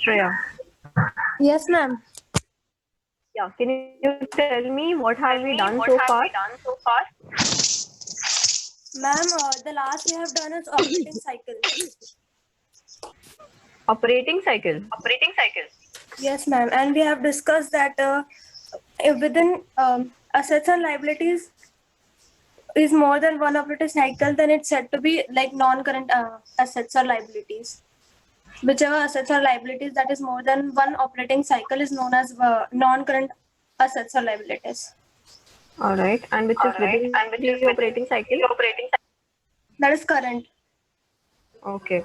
Shreya. Yes, ma'am. Yeah, can you tell me what have we done so far? Ma'am, the last we have done is operating cycle. Operating cycle. Yes, ma'am. And we have discussed that if within assets and liabilities is more than one operating cycle, then it's said to be like non-current assets or liabilities. Whichever assets or liabilities that is more than one operating cycle is known as non-current assets or liabilities. All right. And which is within the operating cycle? That is current. Okay.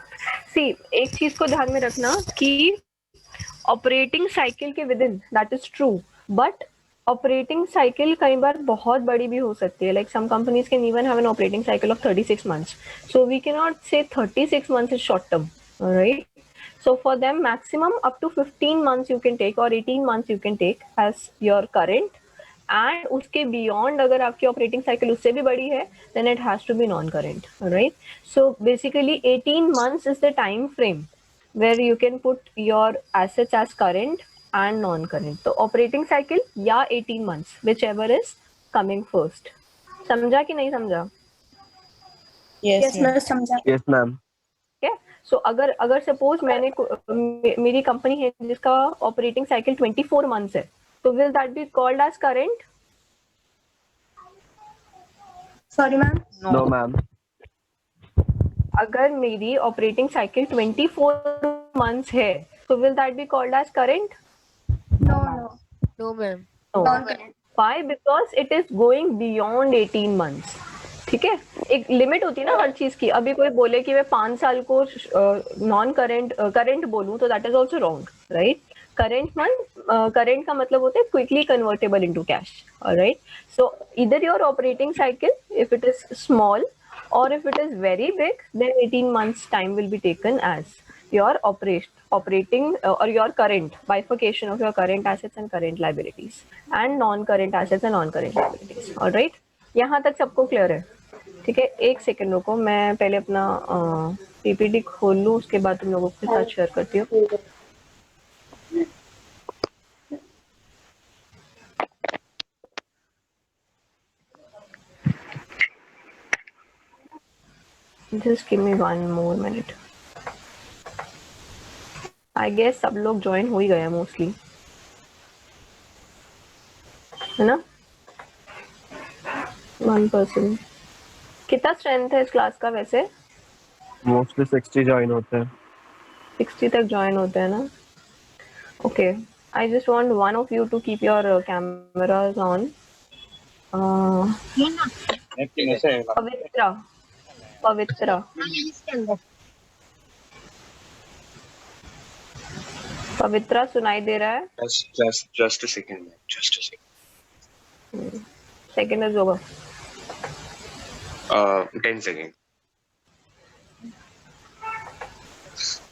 See, एक चीज को ध्यान में रखना कि operating cycle के within that is true, but operating cycle कई बार बहुत बड़ी भी हो सकती है. Like some companies can even have an operating cycle of 36 months. So we cannot say 36 months is short term. All right. So for them, maximum up to 15 months you can take or 18 months you can take as your current. And उसके beyond अगर आपकी operating cycle उससे भी बड़ी है, then it has to be non-current. All right. So basically 18 months is the time frame where you can put your assets as current and non-current. So operating cycle या 18 months, whichever is coming first. समझा कि नहीं समझा? Yes, ma'am. समझा. Yes, ma'am. Okay. So अगर suppose मेरी company है जिसका ऑपरेटिंग साइकिल 24 months है, तो will that be called as current? Sorry, ma'am. No, ma'am. अगर मेरी ऑपरेटिंग साइकिल 24 months है, तो will that be called as current? No. No, ma'am. No. Non-current. Why? Because it is going beyond 18 months. ठीक है, एक limit होती है ना हर चीज की. अभी कोई बोले कि मैं 5 साल को नॉन करेंट करेंट बोलूं तो that is also wrong, right? Current का मतलब होता है quickly convertible into cash. Alright. So either your operating cycle if it is small or if it is very big, then 18 months time will be taken as your operating or your current bifurcation of your current assets and current liabilities and non-current assets and non-current liabilities. All right. यहाँ तक सबको clear है? ठीक है, एक second रुको, मैं पहले अपना पीपीटी खोल लूँ, उसके बाद तुम लोगों के साथ शेयर करती हूँ. Just give me 1 more minute. I guess सब लोग ज्वाइन हो ही गए मोस्टली, है ना? 1 person. कितना स्ट्रेंथ है इस क्लास का वैसे? Mostly 60 join होते हैं. 60 तक ज्वाइन होते हैं ना? Okay. I just want one of you to keep your cameras on. पवित्रा सुनाई दे रहा है? Just a second. Second is over. 10 seconds.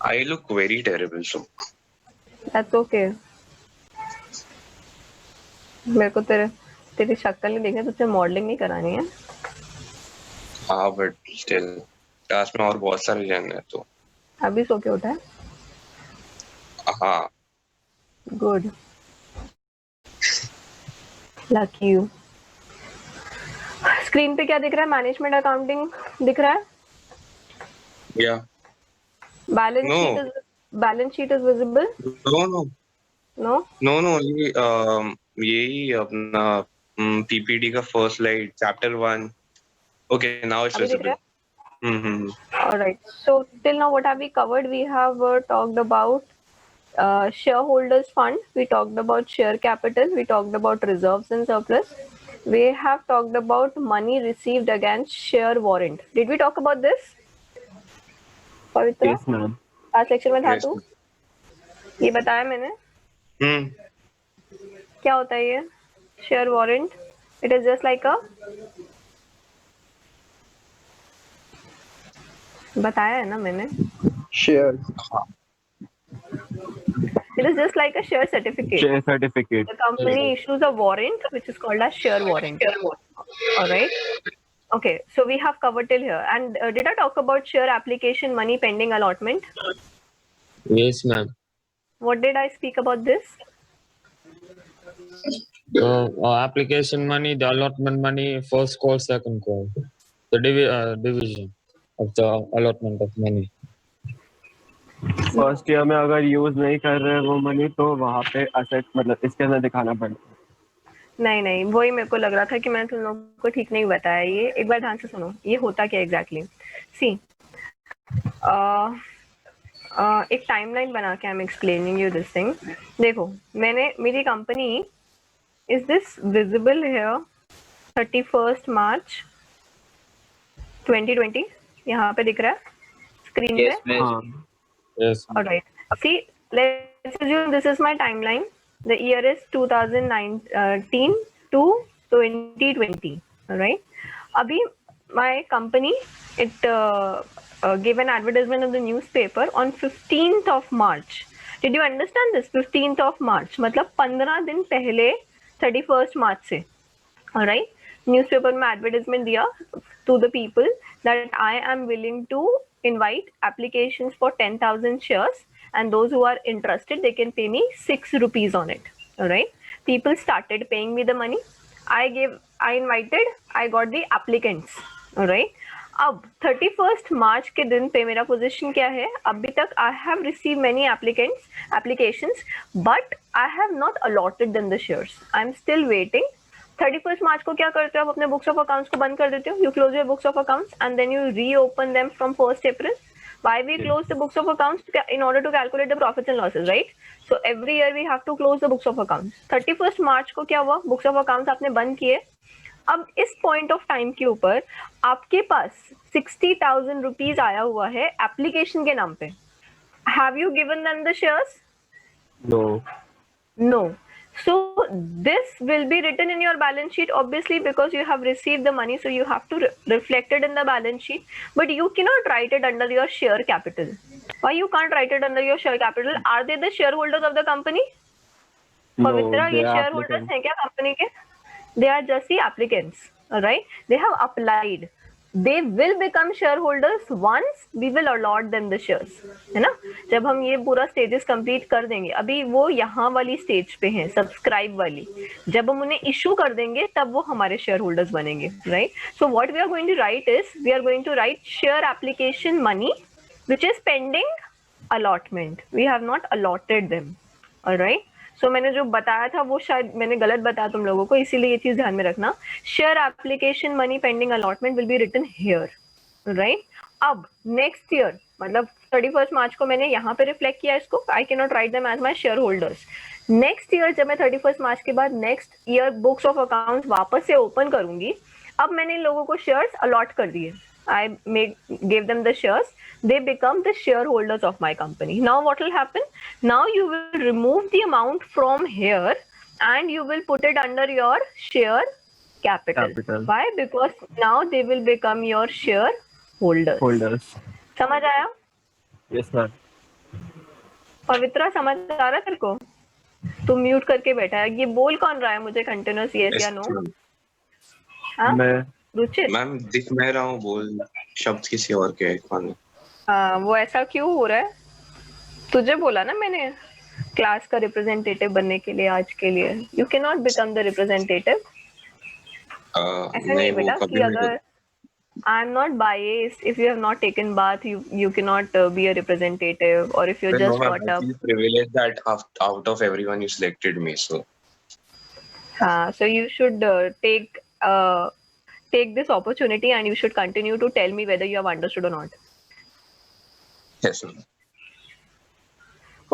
I look very terrible, so. That's okay. मेरे को तेरी शक्ल नहीं देखनी, तुझसे मॉडलिंग नहीं करानी है. हाँ, but still, क्लास में और बहुत सारे जन हैं तो. अभी सो के उठा है? हाँ. Good. Lucky you. स्क्रीन पे क्या दिख रहा है? मैनेजमेंट अकाउंटिंग दिख रहा है? Yeah. Balance sheet is visible? No. यही अपना PPT का first slide, chapter 1. Okay, now it's visible. All right. So till now, what have we covered? We have talked about shareholders fund. We talked about share capital. We talked about reserves and surplus. We have talked about money received against share warrant. Did we talk about this? Pavitra? Yes, ma'am. आज lecture में था Yes, तू? ये बताया मैंने? क्या होता है ये share warrant? It is just like अ, बताया है ना मैंने? Share. It is just like a share certificate. Share certificate. The company issues a warrant which is called as share warrant. All right. Okay, so we have covered till here. And did I talk about share application money pending allotment? Yes, ma'am. What did I speak about this? Application money, the allotment money, first call, second call, the division of the allotment of money. First year में अगर use नहीं कर रहे हैं वो money तो वहाँ पे असेट मतलब इसके अंदर दिखाना पड़ेगा। नहीं वही मेरे को लग रहा था कि मैंने तुम लोगों को ठीक नहीं बताया। ये एक बार ध्यान से सुनो, ये होता क्या एग्जैक्टली। सी एक टाइमलाइन बना के I am explaining you this thing. देखो मेरी company is this visible here 31st मार्च 2020 यहाँ पे दिख रहा है स्क्रीन पे। हाँ Yes. All right. See, let's assume this is my timeline. The year is 2019 to 2020. All right. Abhi, my company, it gave an advertisement in the newspaper on 15th of March. Did you understand this? 15th of March. मतलब 15 दिन पहले 31st March से. All right. Newspaper में advertisement दिया to the people that I am willing to invite applications for 10,000 shares, and those who are interested, they can pay me 6 rupees on it. All right. People started paying me the money. I invited, I got the applicants. All right. अब 31st मार्च के दिन पे मेरा position क्या है? अभी तक I have received many applications, but I have not allotted them the shares. I'm still waiting. 31st मार्च को क्या करते हो आप? अपने बुक्स ऑफ अकाउंट्स को बंद कर देते हो. You close your books of accounts and then you reopen them from 1st April. Why we close the books of accounts? In order to calculate the profits and losses, right? So every year we have to close the books of accounts. 31st मार्च को क्या हुआ? Books of accounts आपने बंद किए. अब इस point of time के ऊपर आपके पास 60,000 रुपीज आया हुआ है एप्लीकेशन के नाम पे. Have you given them the shares? No No. So this will be written in your balance sheet, obviously, because you have received the money, so you have to reflect it in the balance sheet. But you cannot write it under your share capital. Why you can't write it under your share capital? Are they the shareholders of the company? Pavitra, ये shareholders हैं क्या company के? They are just the applicants. All right? They have applied. They will become shareholders once we will allot them the shares. है ना? जब हम ये पूरा stages complete कर देंगे, अभी वो यहाँ वाली stage पे हैं, subscribe वाली. जब हम उन्हें issue कर देंगे, तब वो हमारे shareholders बनेंगे, right? So what we are going to write is, we are going to write share application money, which is pending allotment. We have not allotted them. All right? So मैंने जो बताया था वो शायद मैंने गलत बताया तुम लोगों को, इसीलिए ये चीज ध्यान में रखना. Share application money pending allotment will be written here, right? अब नेक्स्ट ईयर मतलब 31st मार्च को मैंने यहाँ पे रिफ्लेक्ट किया इसको. I can not write them as my share holders. Next year जब मैं 31st मार्च के बाद next year books of accounts वापस से ओपन करूंगी, अब मैंने इन लोगों को शेयर्स अलॉट कर दिए. I gave them the shares. They become the shareholders of my company. Now what will happen? Now you will remove the amount from here and you will put it under your share capital. Why? Because now they will become your shareholders. समझ आया? Yes ma'am. पवित्रा समझ आ रहा है तेरे को? तू mute करके बैठा है. ये बोल कौन रहा है मुझे कंटिन्यूस yes या नो? हाँ? मैं रुचित? मैम दिख मैं रहा हूँ, बोल शब्द किसी और के हैं. वो ऐसा क्यों हो रहा है? तुझे बोला ना मैंने क्लास का रिप्रेजेंटेटिव बनने के लिए आज के लिए. You can not become the representative. ऐसा नहीं बेटा कि अगर I am not biased, if you have not taken bath you can not be a representative, और if you just got up. privilege that out of everyone you selected me, so हाँ, so you should take this opportunity and you should continue to tell me whether you have understood or not. yes ma'am.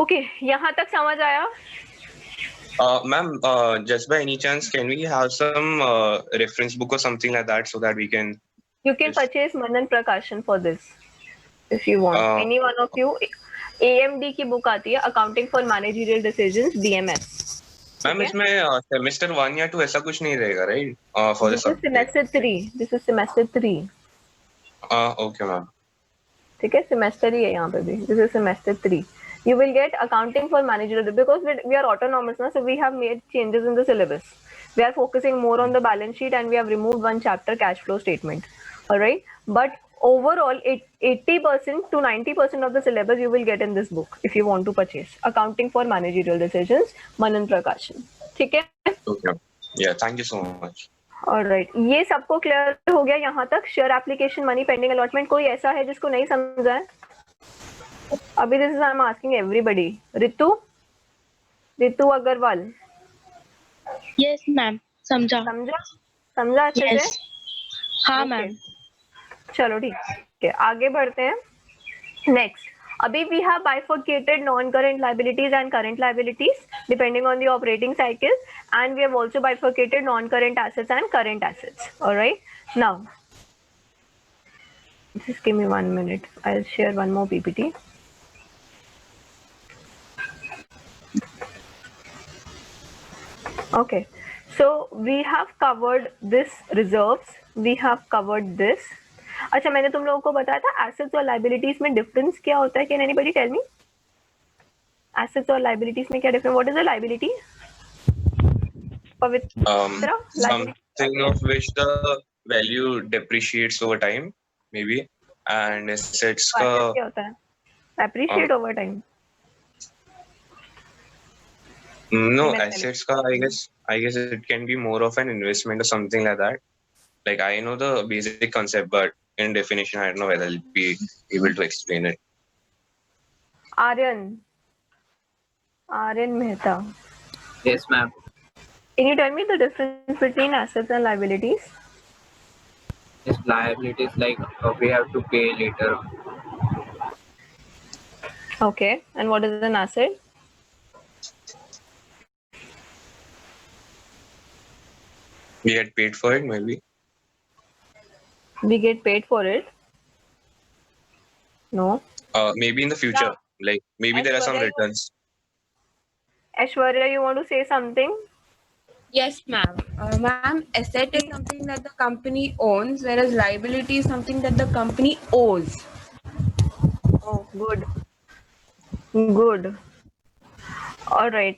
Okay, यहाँ तक समझ आया? Ma'am, just by any chance, can we have some reference book or something like that so that we can? You can Yes. purchase Manan Prakashan for this if you want. Any one of you. AMD की book आती है, Accounting for Managerial Decisions, DMS. Ma'am इसमें semester 1 या 2 ऐसा कुछ नहीं रहेगा, right? For This is semester 3. This is semester 3. Okay ma'am. ठीक है, semester ही है यहाँ पे भी. This is semester 3. You will get accounting for managerial because we are autonomous ना, so we have made changes in the syllabus. We are focusing more on the balance sheet and we have removed one chapter, cash flow statement. All right, but overall 80% to 90% of the syllabus you will get in this book if you want to purchase accounting for managerial decisions, Manan Prakashan. ठीक है? Okay. Yeah, thank you so much. Alright, ये सबको clear हो गया यहाँ तक? Share application, money pending allotment, कोई ऐसा है जिसको नहीं समझा है अभी? This is I am asking everybody. Ritu Agarwal, yes ma'am, समझा समझा अच्छे यस से? हाँ Okay. मैम. चलो ठीक है, आगे बढ़ते हैं. नेक्स्ट, अभी we have bifurcated non-current liabilities and current liabilities depending on the operating cycle, and we have also bifurcated non-current assets and current assets. All right, now just give me 1 minute, I'll share one more PPT. Okay, so we have covered this reserves, we have covered this. अच्छा, मैंने तुम लोगों को बताया था assets और liabilities में difference क्या होता है. Can anybody tell me assets और लायबिलिटीज में क्या difference? What is a liability? Pavitra, Something of which the value depreciates over time, maybe, and assets का क्या होता है? Appreciate over time. no Investment. assets का I guess it can be more of an investment or something like that. Like I know the basic concept, but in definition, I don't know whether I'll be able to explain it. Aryan Mehta, Yes, ma'am. can you tell me the difference between assets and liabilities? This liabilities like we have to pay later. Okay, and what is an asset? We get paid for it, maybe. We get paid for it. No. Maybe in the future, like maybe there are some Aishwarya, returns. Aishwarya, you want to say something? Yes, ma'am. Ma'am, asset is something that the company owns, whereas liability is something that the company owes. Oh, good. All right.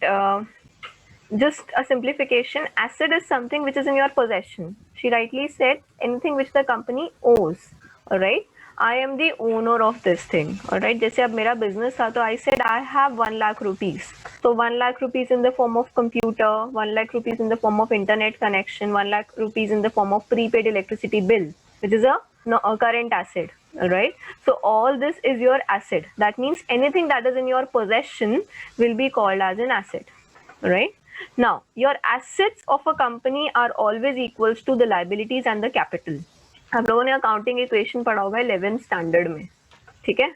Just a simplification. Asset is something which is in your possession. She rightly said anything which the company owes. All right. I am the owner of this thing. All right. जैसे अब मेरा business था तो I said I have 1 lakh rupees. So 1 lakh rupees in the form of computer, 1 lakh rupees in the form of internet connection, 1 lakh rupees in the form of prepaid electricity bill, which is a current asset. All right. So all this is your asset. That means anything that is in your possession will be called as an asset. All right. Now, your assets of a company are always equals to the liabilities and the capital. आप लोगों ने accounting equation पढ़ा होगा 11th standard में. ठीक है.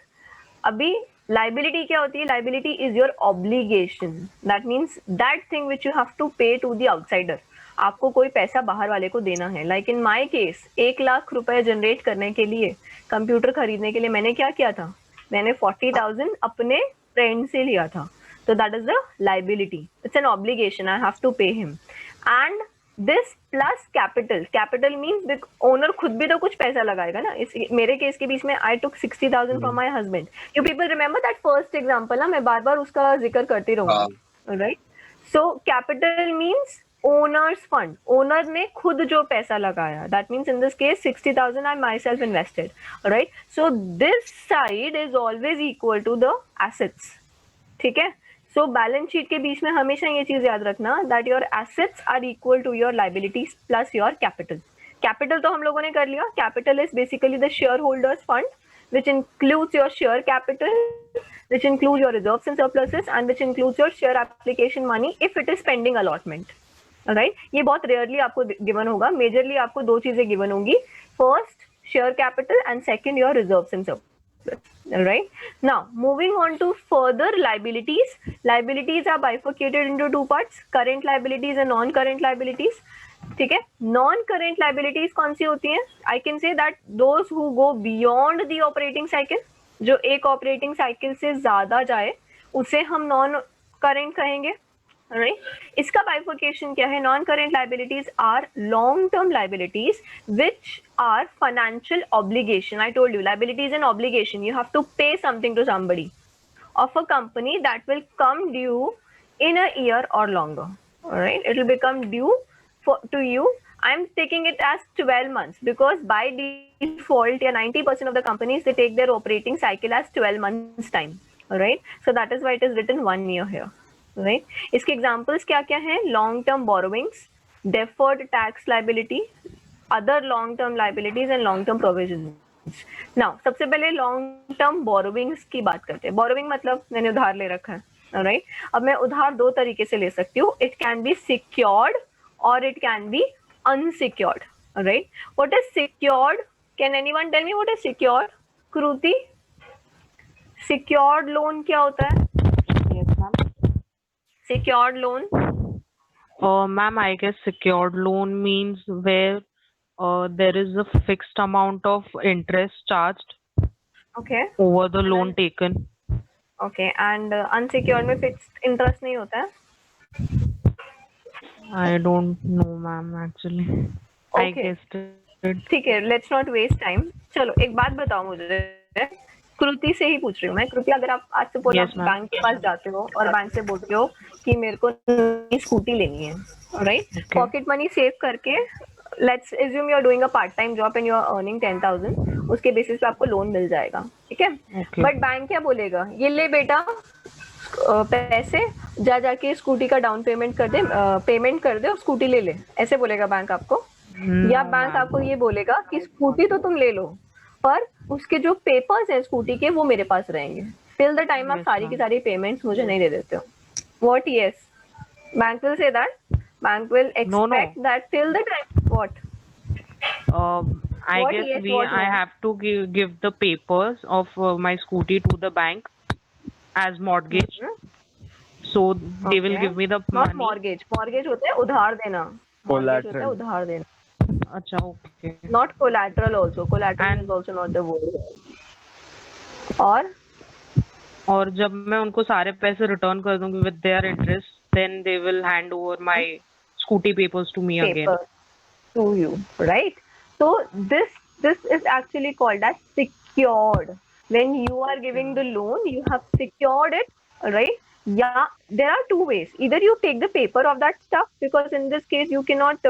अभी liability क्या होती है? Liability is your obligation. That means that thing which you have to pay to the outsider. आपको कोई पैसा बाहर वाले को देना है. Like in my case 1 lakh रुपए जनरेट करने के लिए, कंप्यूटर खरीदने के लिए मैंने क्या किया था? मैंने 40,000 अपने फ्रेंड से लिया था. So that is the liability. It's an obligation. I have to pay him. And this plus capital. Capital means owner खुद भी तो कुछ पैसा लगाएगा ना. इस मेरे केस के बीच में I took 60,000 from my husband. You people remember that first example? ना मैं बार-बार उसका जिक्र करती रहूँगी. Right? So capital means owner's fund. Owner ने खुद जो पैसा लगाया. That means in this case 60,000 I myself invested. Right? So this side is always equal to the assets. ठीक है. सो बैलेंस शीट के बीच में हमेशा ये चीज याद रखना that your assets are equal to your liabilities plus your capital. Capital तो हम लोगों ने कर लिया. Capital is basically the share holders fund which includes your share capital, which includes your reserves and surpluses, and which includes your share application money if it is pending allotment. Alright, ये बहुत rarely आपको given होगा. Majorly आपको दो चीजें given होंगी. First share capital and second your reserves and surplus. All right, now moving on to further liabilities. Liabilities are bifurcated into two parts, current liabilities and non-current liabilities. ठीक है. Non-current liabilities कौन सी होती हैं? I can say that those who go beyond the operating cycle, जो एक operating cycle से ज्यादा जाए उसे हम non-current कहेंगे. Right? इसका bifurcation क्या है? Non-current liabilities are long-term liabilities which are financial obligation. I told you, liability is an obligation. You have to pay something to somebody of a company that will come due in a year or longer. All right, it will become due to you I'm taking it as 12 months because by default, yeah, 90% of the companies they take their operating cycle as 12 months time. All right. So that is why it is written 1 year here. Right. इसके examples क्या क्या हैं? Long term borrowings, deferred tax liability, other long term liabilities and long term provisions. Now सबसे पहले long term borrowings की बात करते हैं. Borrowing मतलब मैंने उधार ले रखा है. Alright. अब मैं उधार दो तरीके से ले सकती हूँ. It can be secured or it can be unsecured. Alright. What is secured? Can anyone tell me what is secured? Kruti? Secured loan क्या होता है? Yes, ma'am. Secured loan. Ma'am, I guess secured loan means where there is a fixed amount of interest charged Okay. over the loan taken. Okay. And unsecured में fixed interest नहीं होता है? I don't know, ma'am, actually. I Okay. guessed it. ठीक है, let's not waste time. चलो एक बात बताओ मुझे, कृति से ही पूछ रही हूँ मैं. कृति, अगर आप आज से पूरा Yes, ma'am. बैंक के पास जाते हो और बैंक से बोलते हो कि मेरे को नई स्कूटी लेनी है, right? Okay. Pocket money save करके, let's assume you are doing a part time job and you are earning 10,000, उसके बेसिस पे आपको लोन मिल जाएगा, ठीक है? Okay. बट बैंक क्या बोलेगा? ये ले बेटा पैसे, जा जाके स्कूटी का डाउन पेमेंट कर दे, पेमेंट कर दे और स्कूटी ले ले, ऐसे बोलेगा बैंक आपको? या No, बैंक ma'am. आपको ये बोलेगा कि स्कूटी तो तुम ले लो, पर उसके जो पेपर्स हैं स्कूटी के वो मेरे पास रहेंगे टिल द टाइम आप Yes, सारी की ma'am. सारी पेमेंट्स मुझे नहीं दे देते हो. What? Yes, bank will say that. Bank will No, no. Expect that till the time. What? I What guess yes, what I no? have to give the papers of my scooty to the bank as mortgage. So they will Okay. give me the not money. Mortgage. Mortgage होता है उधार देना. Mortgage होता है Collateral. उधार देना. Acha, okay. Not collateral also. Collateral And- is also not the word. और और जब मैं उनको सारे पैसे रिटर्न कर दूंगी with their interest, then they will hand over my scooty papers to me again. paper to you, right? So this is actually called as secured. When you are giving the loan, you have secured it, right? Yeah, there are two ways. Either you take the paper of that stuff, because in this case you cannot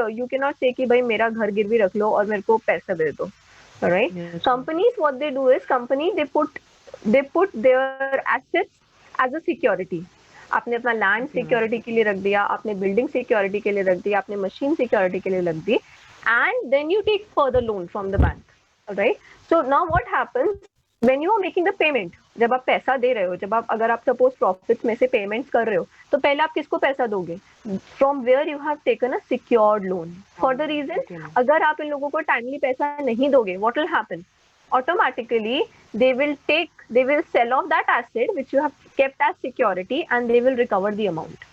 say कि भाई मेरा घर गिरवी रख लो और मेरे को पैसा दे दो, right? Yes. Companies, what they do is they put their assets as a security. आपने अपना लैंड सिक्योरिटी के लिए रख दिया, आपने बिल्डिंग सिक्योरिटी के लिए रख दिया, आपने मशीन सिक्योरिटी के लिए रख दी, and then you take further loan from the bank, right? So now what happens when you are making the payment, जब आप पैसा दे रहे हो, जब आप अगर आप सपोज प्रॉफिट्स में से पेमेंट्स कर रहे हो, तो पहले आप किसको पैसा दोगे? From where you have taken a secured loan. For the reason, अगर आप इन लोगों को टाइमली पैसा नहीं दोगे, what will happen? Automatically they will sell off that asset which you have kept as security and they will recover the amount,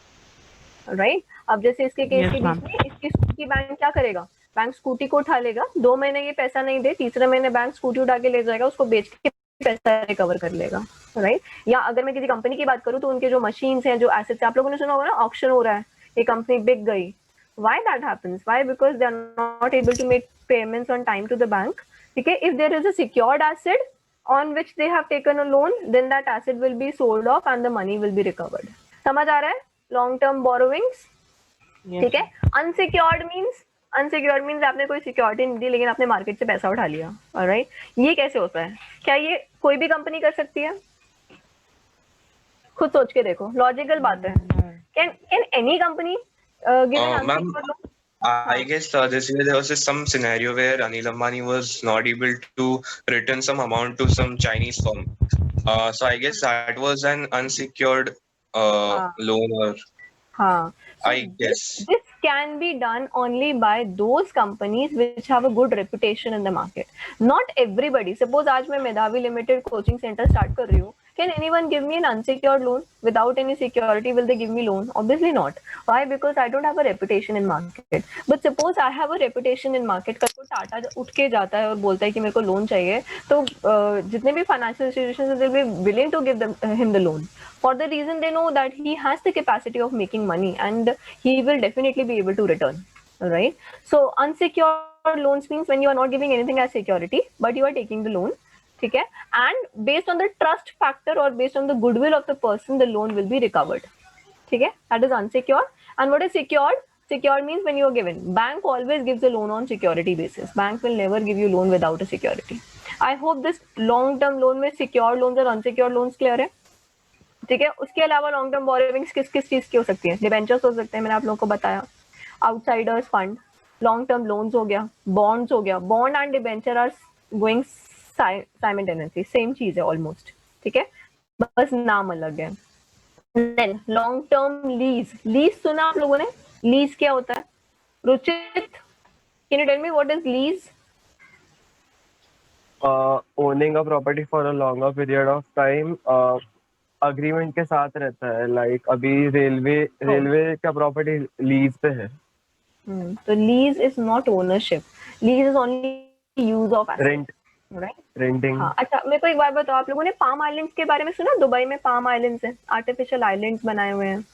right? अब जैसे इसके केस Yes, के ma'am. बीच में इसकी स्कूटी बैंक क्या करेगा? बैंक स्कूटी को उठा लेगा, 2 महीने ये पैसा नहीं दे, तीसरे महीने बैंक स्कूटी उठा के ले जाएगा, उसको बेच के पैसा रिकवर कर लेगा, राइट? या अगर मैं किसी कंपनी की बात करूं तो उनके जो मशीन्स हैं, जो एसेट्स, आप लोगों ने सुना होगा ना, ऑक्शन हो रहा है, ये कंपनी बिक गई. Why that happens? Why? Because they are not able to make payments on time to the bank. Okay, if there is a secured asset on which they have taken a loan, then that asset will be sold off and the money will be recovered. समझ आ रहा है? Long term borrowings. Yes. ठीक है? Unsecured means आपने कोई security नहीं दी लेकिन आपने मार्केट से पैसा उठा लिया. Alright? ये कैसे होता है? क्या ये कोई भी कंपनी कर सकती है? खुद सोच के देखो, लॉजिकल बात है. Can any company give an Ma'am, unsecured loan? I guess this year there was just some scenario where Anil Ambani was not able to return some amount to some Chinese firm. So I guess that was an unsecured loan, or हाँ. I guess. This can be done only by those companies which have a good reputation in the market. Not everybody. Suppose आज मैं मेधावी limited coaching centre start कर रही हूँ. Can anyone give me an unsecured loan without any security? Will they give me loan? Obviously not. Why? Because I don't have a reputation in market. But suppose I have a reputation in market. कल को टाटा उठ के जाता है और बोलता है कि मेरे को लोन चाहिए, तो जितने भी financial institutions will be willing to give him the loan. For the reason they know that he has the capacity of making money and he will definitely be able to return. Alright. So unsecured loans means when you are not giving anything as security, but you are taking the loan. ठीक है? And based on the trust factor or based on the goodwill of the person, the loan will be recovered. ठीक है? That is unsecured. And what is secured? Secure means when you are given. Bank always gives a loan on security basis. Bank will never give you loan without a security. I hope this long term loan में secure loans और unsecured loans clear है. ठीक है. उसके अलावा long term borrowings किस किस चीज की हो सकती है? डिबेंचर्स हो सकते हैं, मैंने आप लोगों को बताया. Outsiders fund, long term loans हो गया, बॉन्ड्स हो गया. Bond and debenture are going simultaneously, same चीज है ऑलमोस्ट. ठीक है, बस नाम अलग है. Then long term lease. Lease सुना आप लोगों ने? लीज क्या होता है? Ruchit, can you tell me what is lease? Owning a property for a longer period of time, agreement के साथ रहता है. लाइक अभी रेलवे का प्रॉपर्टी लीज पे है. तो lease is not ownership. Lease is only use of asset. Rent, right. Renting. हाँ, अच्छा मेरे को एक बात बताओ, आप लोगों ने पाम आइलैंड्स के बारे में सुना? दुबई में पाम आइलैंड्स हैं, आर्टिफिशियल आइलैंड्स बनाए हुए हैं.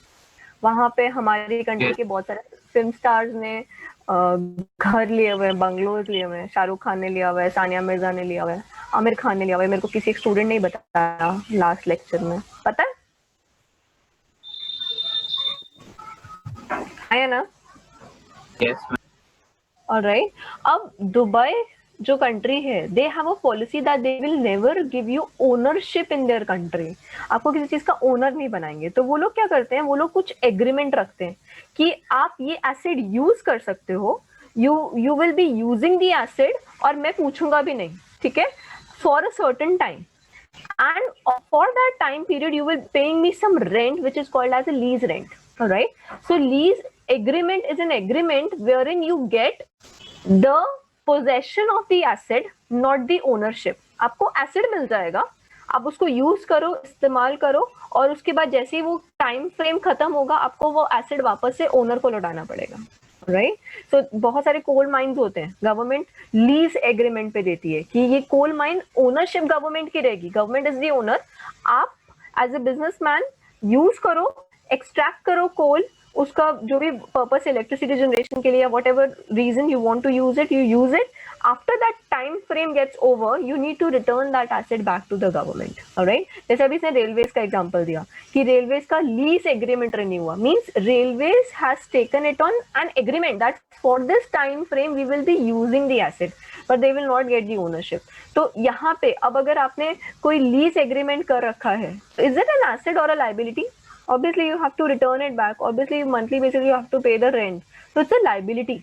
वहां पे हमारी कंट्री के बहुत सारे फिल्म स्टार्स ने घर लिए हुए हैं, बंगलोज लिए हुए हैं. शाहरुख खान ने लिया हुआ है, सानिया मिर्जा ने लिया हुआ है, आमिर खान ने लिया हुआ है. मेरे को किसी एक स्टूडेंट ने ही बताया लास्ट लेक्चर में. पता है ना? Yes, ma'am. ऑलराइट. अब दुबई जो कंट्री है, they have a policy that they will never give you ownership in their country. आपको किसी चीज का ओनर नहीं बनाएंगे. तो वो लोग क्या करते हैं, वो लोग कुछ एग्रीमेंट रखते हैं कि आप ये एसेट यूज कर सकते हो, you will be using the asset, और मैं पूछूंगा भी नहीं. ठीक है, for a certain time, and for that time period you will paying me some rent which is called as a lease rent. All right, so lease agreement is an agreement wherein you get the possession of the asset, not the ownership. आपको asset मिल जाएगा, आप उसको use करो, इस्तेमाल करो, और उसके बाद जैसे ही वो टाइम फ्रेम खत्म होगा, आपको वो एसेट वापस से ओनर को लौटाना पड़ेगा. राइट. सो बहुत सारे कोल माइंस होते हैं, गवर्नमेंट लीज एग्रीमेंट पे देती है कि ये कोल माइन ओनरशिप गवर्नमेंट की रहेगी. Government is the owner. आप एज ए बिजनेसमैन यूज करो, एक्सट्रैक्ट करो कोल, उसका जो भी पर्पस है, इलेक्ट्रिसिटी जनरेशन के लिए, whatever reason you want to use it, you use it. After that time frame gets over, you need to return that asset back to the government. Alright. जैसे अभी इसने railways का example दिया कि railways का lease agreement renew हुआ, means railways has taken it on an agreement that for this time frame we will be using the asset, but they will not get the ownership. तो यहाँ पे अब अगर आपने कोई लीज एग्रीमेंट कर रखा है, इज इट एन एसेट और अ liability? Obviously you have to return it back. Obviously monthly basis you have to pay the rent. So it's a liability.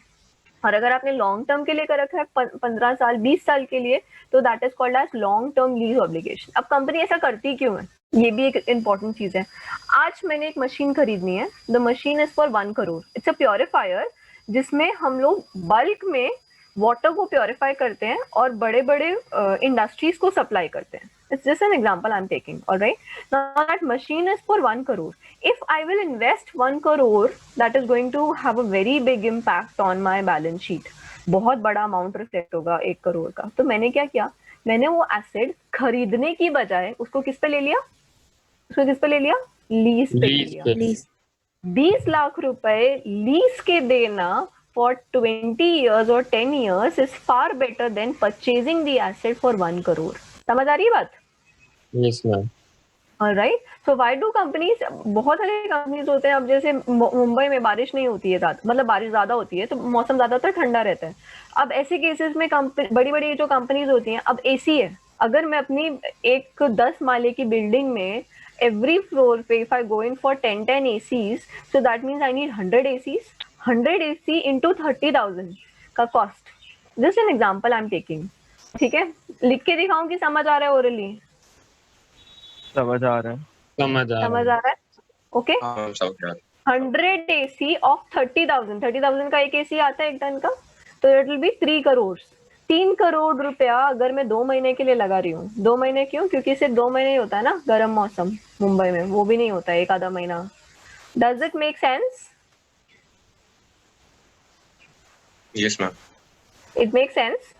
और अगर आपने लॉन्ग टर्म के लिए कर रखा है 15 साल 20 साल के लिए, तो that is called as long term lease obligation. अब कंपनी ऐसा करती क्यों है, ये भी एक इंपॉर्टेंट चीज है. आज मैंने एक मशीन खरीदनी है, the machine is for 1 crore. It's a purifier जिसमें हम लोग बल्क में वाटर को प्योरीफाई करते हैं और बड़े बड़े इंडस्ट्रीज को सप्लाई करते हैं. It's just an example I'm taking. All right. Now that machine is for 1 crore. If I will invest 1 crore, that is going to have a very big impact on my balance sheet. बहुत बड़ा amount reflect होगा 1 करोड़ का. तो मैंने क्या किया, मैंने वो एसेट खरीदने की बजाय उसको किस पे ले लिया, लीज पे ले लिया. 20 लाख रुपए लीज के देना for 20 years or 10 years is far better than purchasing the asset for 1 crore. समझ आ रही है बात? Yes, ma'am. Alright. So why do companies, बहुत सारे कंपनीज होते हैं, अब जैसे मुंबई में बारिश नहीं होती है ज्यादा, मतलब बारिश ज्यादा होती है तो मौसम ज्यादातर ठंडा रहता है. अब ऐसे केसेस में बड़ी बड़ी जो कंपनीज होती हैं, अब एसी है, अगर मैं अपनी एक 10 माले की बिल्डिंग में every floor पे if I go in for 10 ACs, so that means I need 100 ACs. 100 AC into 30,000 का cost. Just an example I am taking. ठीक है, लिख के दिखाऊं कि समझ आ रहा है ओरली? समझ आ रहा है. ओके. 100 AC ऑफ 30,000 का एक AC आता है एक टन का, तो it will be 3 crore. 3 crore रुपया अगर मैं 2 महीने के लिए लगा रही हूँ. 2 महीने क्यों? क्योंकि सिर्फ 2 महीने ही होता है ना गर्म मौसम मुंबई में, वो भी नहीं होता है एक आधा महीना. Does it make sense? Yes, ma'am. It make sense.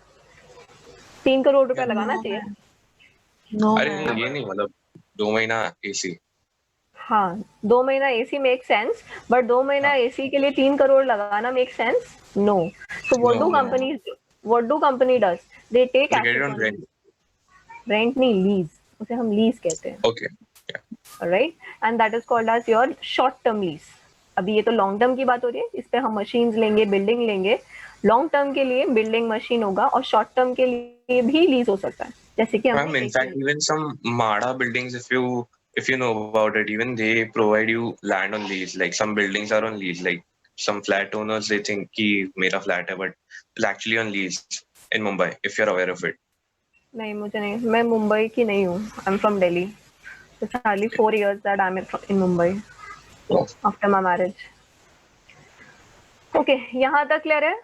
3 crore रुपया लगाना चाहिए. अरे नहीं, ये नहीं, मतलब 2 महीना एसी. हाँ, 2 महीना एसी मेक सेंस, बट 2 महीना एसी के लिए 3 करोड़ लगाना make sense? No. So what do company does? They take rent. Rent नहीं, लीज. उसे हम लीज कहते हैं. Okay. Right. And that is called as your short term lease. अभी ये तो लॉन्ग टर्म की बात हो रही है, इस पे हम मशीन्स लेंगे, बिल्डिंग लेंगे, लॉन्ग टर्म के लिए बिल्डिंग मशीन होगा और शॉर्ट टर्म के लिए भी लीज हो सकता है, जैसे कि Ma'am, हमने in fact, even some MADA buildings, if you know about it, even they provide you land on lease. Like some buildings are on lease. Like some flat owners, they think कि मेरा flat है, but it's actually on lease in Mumbai. If you're aware of it. नहीं, मुझे नहीं, मैं मुंबई की नहीं हूँ, I am from Delhi, it's hardly 4 years that I'm in Mumbai after my marriage. Okay, यहाँ तक क्लियर है?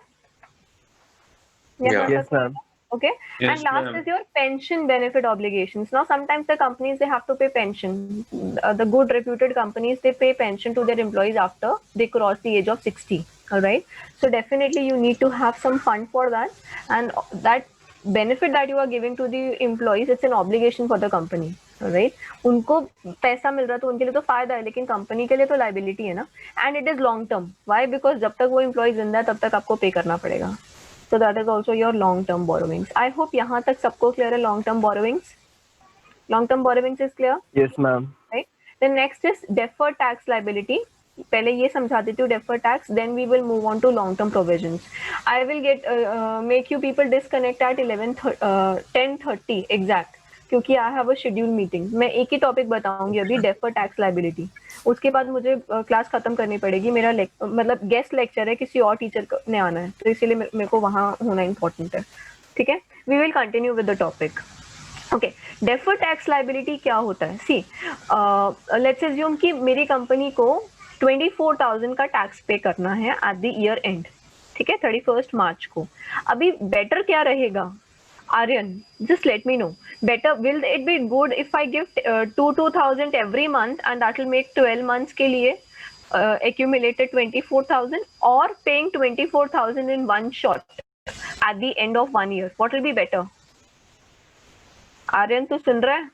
यहाँ Yes, तक ma'am. okay. Yes, And last ma'am. is your pension benefit obligations. Now sometimes the companies, they have to pay pension. The good reputed companies, they pay pension to their employees after they cross the age of 60. All right, so definitely you need to have some fund for that, and that benefit that you are giving to the employees, it's an obligation for the company. Right, उनको पैसा मिल रहा है तो उनके लिए तो फायदा है, लेकिन कंपनी के लिए तो लाइबिलिटी है ना, and it is long term. Why? Because जब तक वो एम्प्लॉय जिंदा है तब तक आपको पे करना पड़ेगा. So that is also your long-term borrowings. I hope यहाँ तक सबको clear है long-term borrowings. Long-term borrowings is clear, Yes, ma'am. right? Then next is deferred tax liability. पहले ये समझा देती हूँ deferred tax. Then we will move on to long-term provisions. I will make you people disconnect at 10:30 exact. क्योंकि I have a scheduled meeting. मैं एक ही topic बताऊंगी अभी, deferred tax liability. उसके बाद मुझे क्लास खत्म करनी पड़ेगी, मेरा मतलब गेस्ट लेक्चर है, किसी और टीचर ने आना है, तो इसीलिए मेरे को वहाँ होना इम्पोर्टेंट है. ठीक है, we will continue with the topic. Okay, deferred tax liability क्या होता है? सी, लेट्स अज्यूम कि मेरी कंपनी को 24,000 का टैक्स पे करना है एट द ईयर एंड. ठीक है, 31 मार्च को. अभी बेटर क्या रहेगा? Aryan, just let me know. Better, will it be good if I give 2,000 every month and that will make 12 months के लिए accumulated 24,000, or paying 24,000 in one shot at the end of 1 year? What will be better? Aryan, तू सुन रहा है?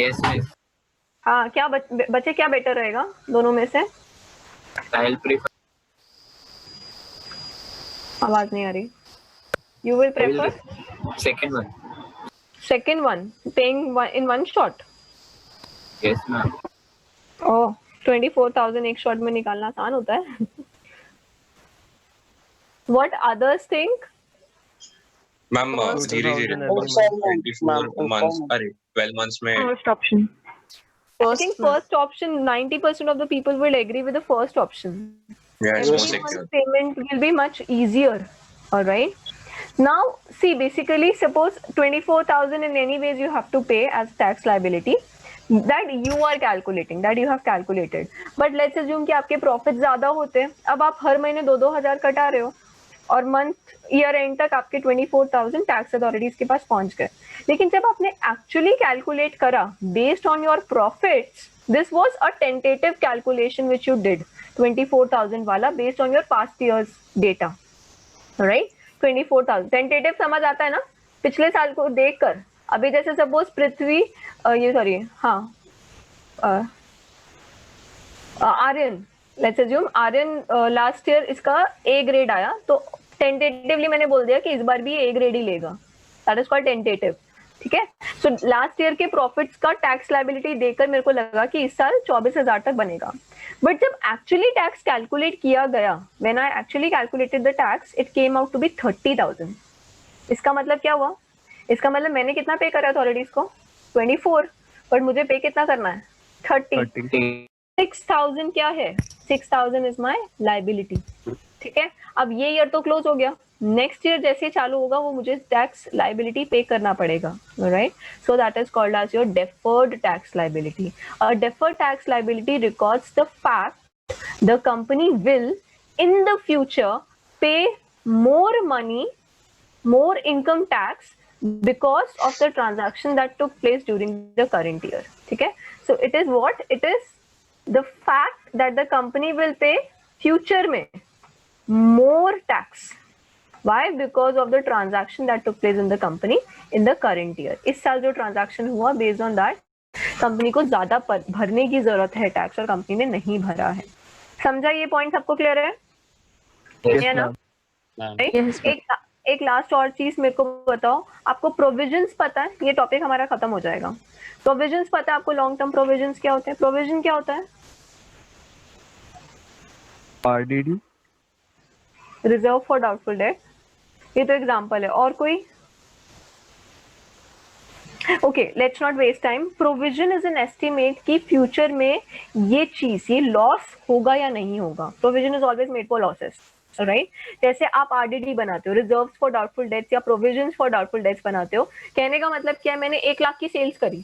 Yes, miss. हाँ, क्या बच्चे क्या better रहेगा दोनों में से? I'll prefer. आवाज नहीं आ रही. You will prefer Second one. second one, paying in one shot. Yes, ma'am. Oh, 24,000 एक शॉट में निकालना आसान होता है. What others think? Ma'am, धीरे धीरे 24 months, अरे 12 months में. First option. I think first option, 90% of the people will agree with the first option. Yeah, it's more Everyone's secure. payment will be much easier. All right. Now, see, basically, suppose 24,000 in any ways you have to pay as tax liability that you are calculating, that you have calculated. But let's assume कि आपके profits ज़्यादा होते हैं. अब आप हर महीने 2,000 कटा रहे हो और मंथ ईयर एंड तक आपके 24,000 टैक्स अथॉरिटीज के पास पहुंच गए. लेकिन जब आपने एक्चुअली कैलकुलेट करा based on your profits, this was a tentative calculation which you did, 24,000 वाला, based on your past years data. Right, 24,000 tentative समझ आता है ना, पिछले साल को देखकर. अभी जैसे सपोज पृथ्वी, ये सॉरी, हाँ, Aryan, let's assume Aryan last year इसका ए ग्रेड आया, तो टेंटेटिवली मैंने बोल दिया कि इस बार भी ए ग्रेड ही लेगा. That is called tentative. ठीक है, सो लास्ट ईयर के प्रॉफिट्स का टैक्स लायबिलिटी देकर मेरे को लगा कि इस साल 24,000 तक बनेगा. बट जब एक्चुअली टैक्स कैलकुलेट किया गया, when I actually calculated the tax, it came out to be 30,000. इसका मतलब क्या हुआ? इसका मतलब मैंने कितना पे करा अथॉरिटीज को? 24, बट मुझे पे कितना करना है? 30. 6,000 क्या है? 6,000 इज माई लाइबिलिटी. ठीक है, अब ये ईयर तो क्लोज हो गया, नेक्स्ट ईयर जैसे चालू होगा वो मुझे टैक्स लाइबिलिटी पे करना पड़ेगा. Right, so that is called as your deferred tax liability. A deferred tax liability records the fact the company will in the future pay more money, more income tax because of the transaction that took place during the current year. ठीक है, so it is what? It is the fact that the company will pay future में more tax. Why? Because of the transaction that took place in the company in the current year. इस साल जो transaction हुआ, based on that, company को ज्यादा भरने की जरूरत है टैक्स और कंपनी ने नहीं भरा है. समझा ये पॉइंट सबको क्लियर है? Yes, ना? ma'am. एक लास्ट और चीज मेरे को बताओ, आपको प्रोविजंस पता है? ये टॉपिक हमारा खत्म हो जाएगा. प्रोविजंस पता है आपको? लॉन्ग टर्म प्रोविजंस क्या होते हैं? प्रोविजन क्या होता है? RDD. Reserve for doubtful debt, ये तो एग्जांपल है। और कोई? Okay, let's not waste time. Provision is an estimate कि फ्यूचर में ये चीज, ये लॉस होगा या नहीं होगा। Provision is always made for losses, right? जैसे आप RDD बनाते हो, रिजर्व्स फॉर डाउटफुल डेट्स या प्रोविजंस फॉर डाउटफुल डेट्स बनाते हो, कहने का मतलब क्या है, मैंने 1 लाख की सेल्स करी,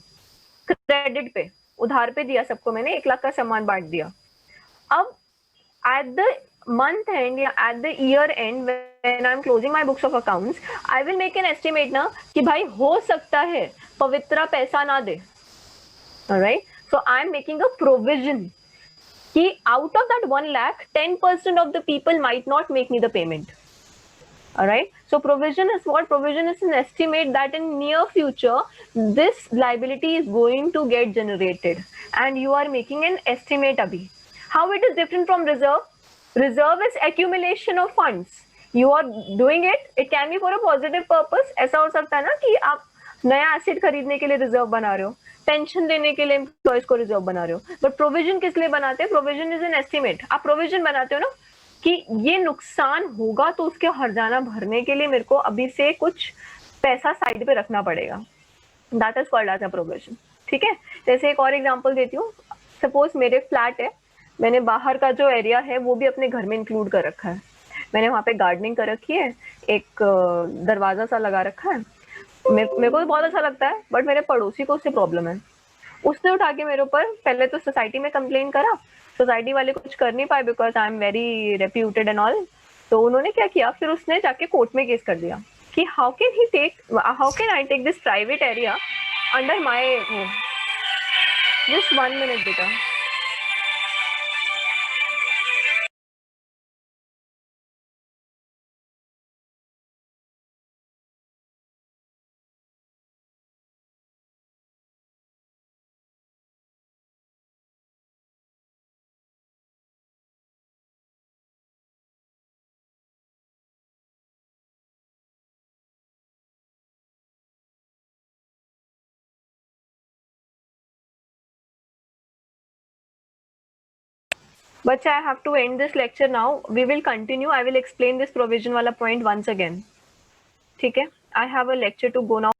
क्रेडिट पे, उधार पे दिया सबको, मैंने 1 लाख का सामान बांट दिया। अब at the month end या at the year end when I'm closing my books of accounts, I will make an estimate ना कि भाई हो सकता है पवित्रा पैसा ना दे, alright? So I'm making a provision कि out of that 1 lakh, 10% of the people might not make me the payment. Alright? So provision is what? Provision is an estimate that in near future this liability is going to get generated and you are making an estimate abhi. How it is different from reserve? Reserve is accumulation of funds. You are doing it, it can be for a positive purpose. ऐसा हो सकता है ना कि आप नया asset खरीदने के लिए रिजर्व बना रहे हो, पेंशन देने के लिए एम्प्लॉयज को रिजर्व बना रहे हो, बट प्रोविजन किस लिए बनाते हैं? Provision is an estimate. आप प्रोविजन बनाते हो ना कि ये नुकसान होगा तो उसके हर्जाना भरने के लिए मेरे को अभी से कुछ पैसा साइड पे रखना पड़ेगा, that is called as a provision. ठीक है, जैसे एक और एग्जांपल देती हूँ। सपोज मेरे फ्लैट है, मैंने बाहर का जो एरिया है वो भी अपने घर में इंक्लूड कर रखा है, मैंने वहाँ पे गार्डनिंग कर रखी है, एक दरवाजा सा लगा रखा है, मेरे को तो बहुत अच्छा लगता है, बट मेरे पड़ोसी को उससे प्रॉब्लम है। उसने उठा के मेरे ऊपर पहले तो सोसाइटी में कंप्लेन करा, सोसाइटी वाले कुछ कर नहीं पाए because I am very reputed and all. तो उन्होंने क्या किया, फिर उसने जाके कोर्ट में केस कर दिया कि how can I take this private area under my, just 1 minute बेटा। But I have to end this lecture now. We will continue. I will explain this provision wala point once again. ठीक है? I have a lecture to go now.